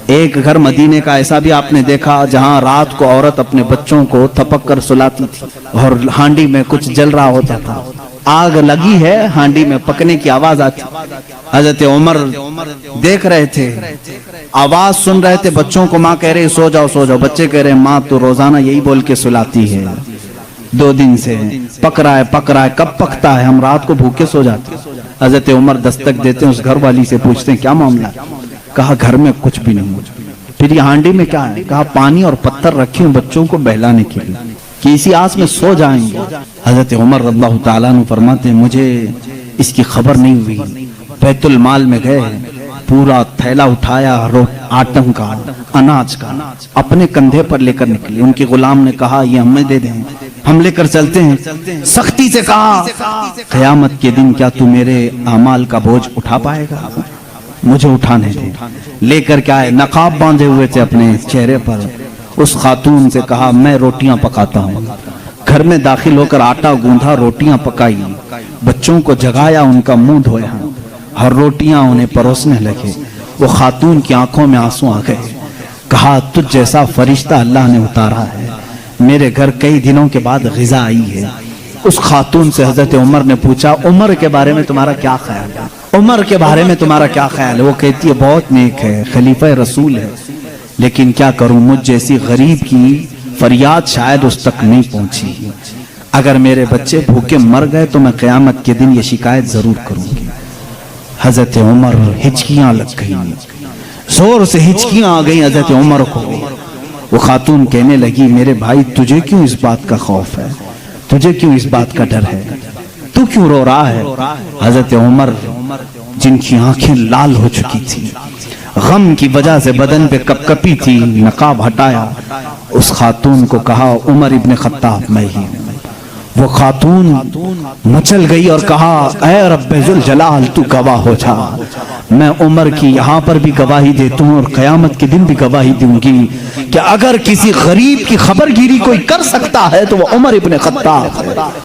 ایک گھر مدینے کا ایسا بھی آپ نے دیکھا جہاں رات کو عورت اپنے بچوں کو تھپک کر سلاتی تھی اور ہانڈی میں کچھ جل رہا ہوتا تھا، آگ لگی ہے، ہانڈی میں پکنے کی آواز آتی، حضرت عمر دیکھ رہے تھے، آواز سن رہے تھے، بچوں کو ماں کہہ رہے سو جاؤ سو جاؤ، بچے کہہ رہے ماں تو روزانہ یہی بول کے سلاتی ہے، 2 دن سے پک رہا ہے، کب پکتا ہے، ہم رات کو بھوکے سو جاتے ہیں۔ حضرت عمر دستک دیتے ہیں، اس گھر والی سے پوچھتے ہیں کیا معاملہ ہے؟ کہا گھر میں کچھ بھی نہیں۔ پھر یہ ہانڈی میں کیا ہے؟ کہا پانی اور پتھر رکھے ہیں بچوں کو بہلانے کے لیے کہ اسی آس میں سو جائیں گے۔ حضرت عمر رضی اللہ تعالیٰ عنہ فرماتے ہیں مجھے اس کی خبر نہیں ہوئی، بیت المال میں گئے، پورا تھیلا اٹھایا آٹم کا، اناج کا، اپنے کندھے پر لے کر نکلے۔ ان کے غلام نے کہا یہ ہمیں دے دیں، ہم لے کر چلتے ہیں۔ سختی سے کہا قیامت کے دن کیا تو میرے اعمال کا بوجھ اٹھا پائے گا؟ مجھے اٹھانے دے۔ لے کر کے آئے، نقاب باندھے ہوئے تھے اپنے چہرے پر۔ اس خاتون سے کہا میں روٹیاں پکاتا ہوں۔ گھر میں داخل ہو کر آٹا گوندھا، روٹیاں پکائی، بچوں کو جگایا، ان کا منہ دھویا اور روٹیاں انہیں پروسنے لگے۔ وہ خاتون کی آنکھوں میں آنسو آ گئے۔ کہا تجھ جیسا فرشتہ اللہ نے اتارا ہے، میرے گھر کئی دنوں کے بعد غذا آئی ہے۔ اس خاتون سے حضرت عمر نے پوچھا عمر کے بارے میں تمہارا کیا خیال ہے؟ عمر کے بارے میں تمہارا کیا خیال ہے؟ وہ کہتی ہے بہت نیک ہے، خلیفہ رسول ہے، لیکن کیا کروں مجھ جیسی غریب کی فریاد شاید اس تک نہیں پہنچی۔ اگر میرے بچے بھوکے مر گئے تو میں قیامت کے دن یہ شکایت ضرور کروں گی۔ حضرت عمر ہچکیاں لگ گئیں، زور سے ہچکیاں آ گئیں حضرت عمر کو۔ وہ خاتون کہنے لگی میرے بھائی تجھے کیوں اس بات کا خوف ہے؟ تجھے کیوں اس بات کا ڈر ہے؟ تو کیوں رو رہا ہے؟ حضرت عمر جن کی آنکھیں لال ہو چکی تھی، غم کی وجہ سے بدن پہ کپ کپی تھی، نقاب ہٹایا، اس خاتون کو کہا عمر ابن خطاب میں ہی ہوں۔ وہ خاتون مچل گئی اور کہا اے رب ذوالجلال تو گواہ ہو جا، میں عمر کی یہاں پر بھی گواہی دیتا ہوں اور قیامت کے دن بھی گواہی دوں گی کہ اگر کسی غریب کی خبر گیری کوئی کر سکتا ہے تو وہ عمر ابن خطاب ہے۔